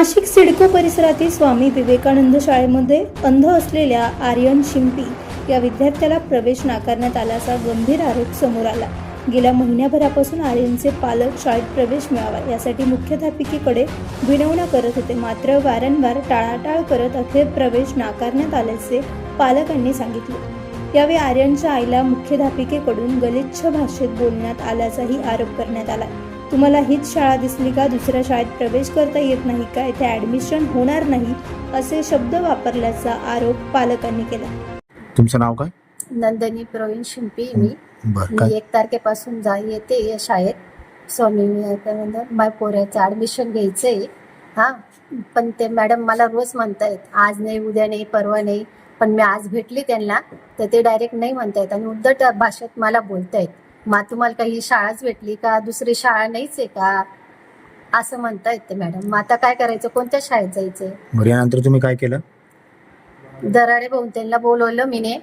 नाशिक सिडको परिसरातील स्वामी विवेकानंद शाळेमध्ये अंध असलेल्या आर्यन शिंपी या विद्यार्थ्याला प्रवेश नाकारण्यात आल्याचा गंभीर आरोप समोर आला। गेल्या महिन्याभरापासून आर्यनचे पालक शाळेत प्रवेश मिळावा यासाठी मुख्याध्यापिकेकडे विनवण्या करत होते, मात्र वारंवार टाळाटाळ करत अखेर प्रवेश नाकारण्यात आल्याचे पालकांनी सांगितले। यावेळी आर्यनच्या आईला मुख्याध्यापिकेकडून गलिच्छ भाषेत बोलण्यात आल्याचाही आरोप करण्यात आला। तुम्हाला हीच शाळा दिसली का? दुसऱ्या शाळेत प्रवेश करता येत नाही का? इथे ऍडमिशन होणार नाही असे शब्द वापरल्याचा आरोप पालकांनी केला। तुमचं नाव काय? नंदिनी प्रवीण शिंपी। मी बरं, 1 तारखेपासून येते या शाळेत। स्वामी विवेकानंद माझ्या पोराचं ऍडमिशन घ्यायचंय। पण ते मॅडम मला रोज म्हणतायत आज नाही, उद्या नाही, परवा नाही। पण मी आज भेटली त्यांना तर ते डायरेक्ट नाही म्हणतायत आणि उद्धट भाषेत मला बोलतायत। मग तुम्हाला काही शाळाच भेटली का? दुसरी शाळा नाहीच आहे का? असं म्हणतायत ते मॅडम। मग आता काय करायचं? कोणत्या शाळेत जायचंय? बरं, यानंतर तुम्ही काय केलं? दराडे भाऊ त्यांना बोलवलं मीने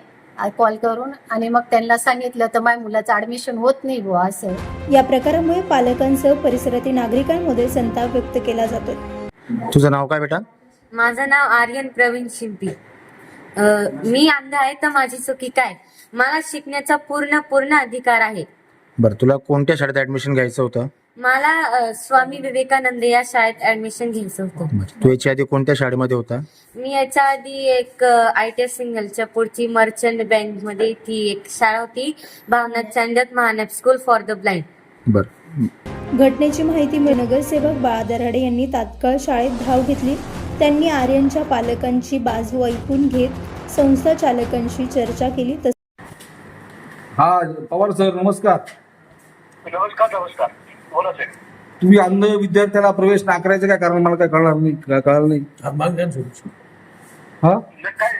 कॉल करून आणि मग त्यांना सांगितलं तर माझ्या मुलाचं ऍडमिशन होत नाही बुवा असं। या प्रकारामुळे पालकांसह परिसरातील नागरिकांमध्ये संताप व्यक्त केला जातोय। तुझं नाव काय बेटा? माझं नाव आर्यन प्रवीण शिंपी। मी अंध आहे तर माझी चुकी काय? मला शिकण्याचा पूर्ण अधिकार आहे। बरं, तुला कोणत्या शाळेत ऍडमिशन घ्यायचं होतं? मला स्वामी विवेकानंद या शाळेत ऍडमिशन घ्यायचं होतं। बरं, तू याच्या आधी कोणत्या शाळेमध्ये होता? मी याच्या आधी एक ITS सिंगलच्या पुढची मर्चंट बँक मध्ये ती एक शाळा होती, भावनाथ चांदत महानप स्कूल फॉर द ब्लाइंड। बरं, घटनेची माहिती मिळून नगरसेवक बाळा दराडे यांनी तात्काळ शाळेत धाव घेतली। त्यांनी आर्यनच्या पालकांची बाजू ऐकून घेत संस्था चालकांशी चर्चा केली। हा पवार सर, नमस्कार। नमस्कार बोला साहेब। तुम्ही अंध विद्यार्थ्याला प्रवेश नाकारायचं काय कारण मला काय कळणार नाही, कळलं नाही। हा काय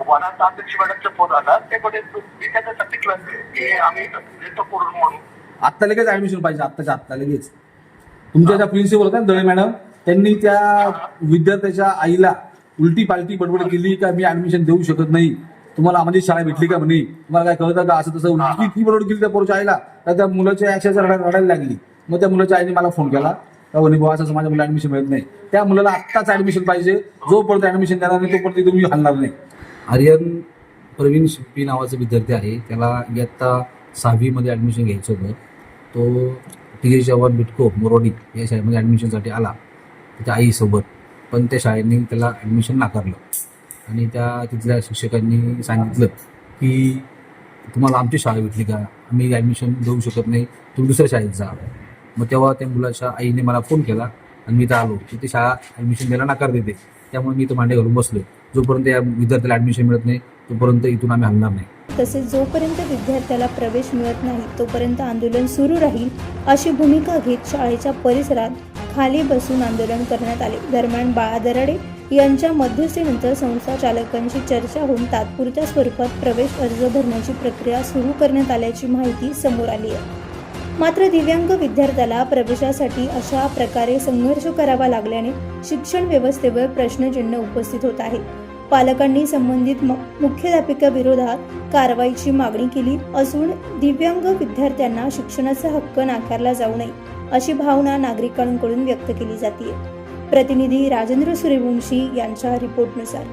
वनात अध्यक्ष मॅडमचा फोन आला ते मी त्यांना सांगितलं की आम्ही देतो करून म्हणून। आत्ता लगेच ऍडमिशन पाहिजे, आत्ता लगेच। तुमच्या ज्या प्रिन्सिपल होत्या दळे मॅडम, त्यांनी त्या विद्यार्थ्याच्या आईला उलटी पालटी बडबड केली का मी ऍडमिशन देऊ शकत नाही, तुम्हाला आम्हाला शाळा भेटली का म्हणे, तुम्हाला काय कळतं का, असं तसं इतकी बडबड केली त्या पोराच्या आईला तर त्या मुलाच्या अक्षरशः रडायला लागली। मग त्या मुलाच्या आईने मला फोन केला का म्हणे बुवा असं माझ्या मुला ऍडमिशन मिळत नाही, त्या मुलाला आत्ताच ऍडमिशन पाहिजे, जोपर्यंत ऍडमिशन देणार नाही तोपर्यंत तुम्ही हलणार नाही। आर्यन प्रवीण शिंपी नावाचा विद्यार्थी आहे, त्याला इयत्ता 6वी मध्ये ऍडमिशन घ्यायचं होतं। तो TJ चव्हाण बिटको मोरोडी या शाळेमध्ये ऍडमिशनसाठी आला त्याच्या आईसोबत, पण त्या शाळेने त्याला ऍडमिशन नाकारलं आणि त्या तिथल्या शिक्षकांनी सांगितलं की तुम्हाला आमची शाळा भेटली का? आम्ही ऍडमिशन देऊ शकत नाही, तुम्ही दुसऱ्या शाळेत जा। मग तेव्हा त्या मुलाच्या आईने मला फोन केला आणि मी इथं आलो की ती शाळा ऍडमिशन द्यायला नकार देते, त्यामुळे मी इथं मांडे घालून बसलो। जोपर्यंत या विद्यार्थ्याला ऍडमिशन मिळत नाही तोपर्यंत इथून आम्ही हलणार नाही। तसेच जोपर्यंत विद्यार्थ्याला प्रवेश मिळत नाही तोपर्यंत आंदोलन सुरू राहील अशी भूमिका घेत शाळेच्या परिसरात खाली बसून आंदोलन करण्यात आले। दरम्यान बाळा दराडे यांच्या मध्यस्थीनंतर संस्था चालकांशी चर्चा होऊन तात्पुरत्या स्वरूपात प्रवेश अर्ज भरण्याची प्रक्रिया सुरू करण्यात आल्याची माहिती समोर आली आहे। मात्र दिव्यांग विद्यार्थ्याला प्रवेशासाठी अशा प्रकारे संघर्ष करावा लागल्याने शिक्षण व्यवस्थेवर प्रश्नचिन्ह उपस्थित होत आहे। पालकांनी संबंधित मुख्याध्यापिकेविरोधात कारवाईची मागणी केली असून दिव्यांग विद्यार्थ्यांना शिक्षणाचा हक्क नाकारला जाऊ नये अशी भावना नागरिकांकडून व्यक्त केली जाते। प्रतिनिधी राजेंद्र सूर्यवंशी यांच्या रिपोर्टनुसार।